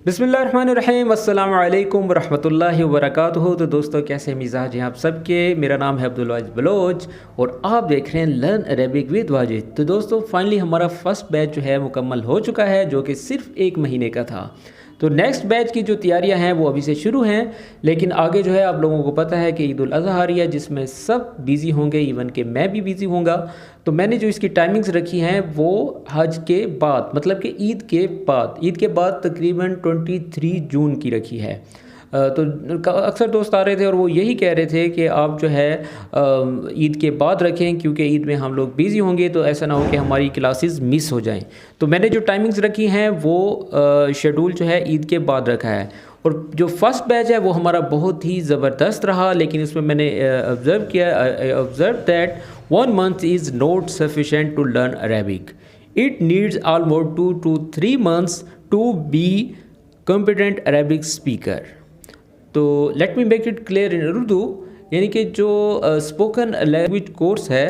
बिस्मिल्लाहिर्रहमानिर्रहीम अस्सलामु अलैकुम वरहमतुल्लाहि वबरकातुहू। तो दोस्तों, कैसे मिजाज हैं आप सबके। मेरा नाम है अब्दुल वाजिद बलोच और आप देख रहे हैं लर्न अरेबिक विद वाजिद। तो दोस्तों, फाइनली हमारा फर्स्ट बैच जो है मुकम्मल हो चुका है, जो कि सिर्फ 1 महीने का था। तो नेक्स्ट बैच की जो तैयारियां हैं वो अभी से शुरू हैं, लेकिन आगे जो है आप लोगों को पता है कि ईद उल अज़हा आ रही है, जिसमें सब बिज़ी होंगे, इवन कि मैं भी बिज़ी होऊंगा। तो मैंने जो इसकी टाइमिंग्स रखी हैं वो हज के बाद, मतलब कि ईद के बाद तकरीबन 23 जून की रखी है। तो अक्सर दोस्त आ रहे थे और वो यही कह रहे थे कि आप जो है ईद के बाद रखें, क्योंकि ईद में हम लोग बिज़ी होंगे, तो ऐसा ना हो कि हमारी क्लासेस मिस हो जाएं। तो मैंने जो टाइमिंग्स रखी हैं वो शेड्यूल जो है ईद के बाद रखा है। और जो फर्स्ट बैच है वो हमारा बहुत ही ज़बरदस्त रहा, लेकिन इसमें मैंने observe that 1 month is not sufficient to learn Arabic. It needs almost 2 to 3 months to be competent Arabic speaker. तो let me make it clear in Urdu, यानी कि जो स्पोकन लैंग्वेज कोर्स है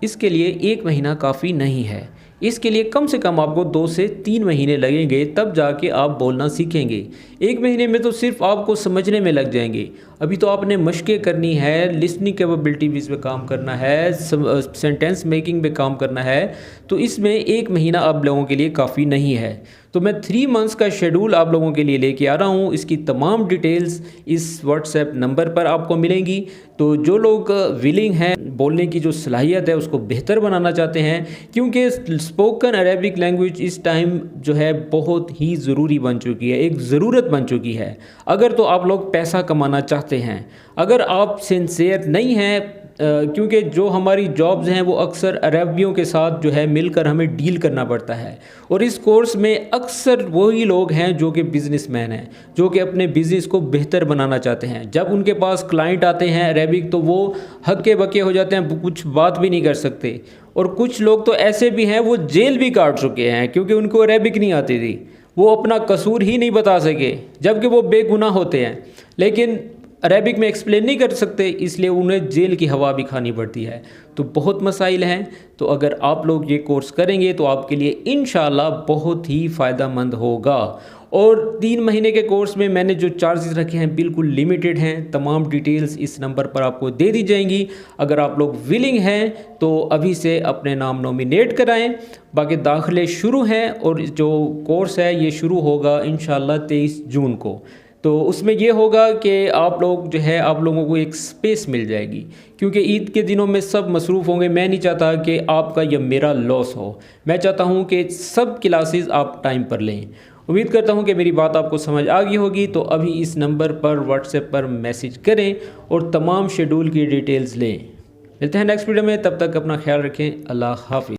इसके लिए 1 महीना काफ़ी नहीं है। इसके लिए कम से कम आपको 2 से 3 महीने लगेंगे, तब जाके आप बोलना सीखेंगे। 1 महीने में तो सिर्फ आपको समझने में लग जाएंगे। अभी तो आपने मशक़ें करनी है, लिसनिंग कैपेबिलिटीज़ पे काम करना है, सेंटेंस मेकिंग पे काम करना है। तो इसमें 1 महीना आप लोगों के लिए काफ़ी नहीं है। तो मैं 3 months का शेड्यूल आप लोगों के लिए लेके आ रहा हूँ। इसकी तमाम डिटेल्स इस व्हाट्सएप नंबर पर आपको मिलेंगी। तो जो लोग विलिंग हैं, बोलने की जो सलाहियत है उसको बेहतर बनाना चाहते हैं, क्योंकि स्पोकन अरेबिक लैंग्वेज इस टाइम जो है बहुत ही ज़रूरी बन चुकी है, एक ज़रूरत बन चुकी है। अगर तो आप लोग पैसा कमाना चाहते हैं, अगर आप सिंसियर नहीं हैं, क्योंकि जो हमारी जॉब्स हैं वो अक्सर अरबियों के साथ जो है मिलकर हमें डील करना पड़ता है। और इस कोर्स में अक्सर वही लोग हैं जो कि बिजनेसमैन हैं, जो कि अपने बिज़नेस को बेहतर बनाना चाहते हैं। जब उनके पास क्लाइंट आते हैं अरेबिक, तो वो हक्के बक्के हो जाते हैं, कुछ बात भी नहीं कर सकते। और कुछ लोग तो ऐसे भी हैं वो जेल भी काट चुके हैं, क्योंकि उनको अरेबिक नहीं आती थी, वो अपना कसूर ही नहीं बता सके, जबकि वो बेगुनाह होते हैं, लेकिन अरेबिक में एक्सप्लेन नहीं कर सकते, इसलिए उन्हें जेल की हवा भी खानी पड़ती है। तो बहुत मसाइल हैं। तो अगर आप लोग ये कोर्स करेंगे तो आपके लिए इंशाल्लाह बहुत ही फ़ायदेमंद होगा। और 3 महीने के कोर्स में मैंने जो चार्जेस रखे हैं बिल्कुल लिमिटेड हैं। तमाम डिटेल्स इस नंबर पर आपको दे दी जाएंगी। अगर आप लोग विलिंग हैं तो अभी से अपने नाम नॉमिनेट कराएं। बाकी दाखिले शुरू हैं और जो कोर्स है ये शुरू होगा इंशाल्लाह 23 जून को। तो उसमें ये होगा कि आप लोग जो है, आप लोगों को एक स्पेस मिल जाएगी, क्योंकि ईद के दिनों में सब मसरूफ़ होंगे। मैं नहीं चाहता कि आपका या मेरा लॉस हो। मैं चाहता हूँ कि सब क्लासेस आप टाइम पर लें। उम्मीद करता हूँ कि मेरी बात आपको समझ आ गई होगी। तो अभी इस नंबर पर व्हाट्सएप पर मैसेज करें और तमाम शेड्यूल की डिटेल्स लें। मिलते हैं नेक्स्ट वीडियो में, तब तक अपना ख्याल रखें। अल्लाह हाफिज़।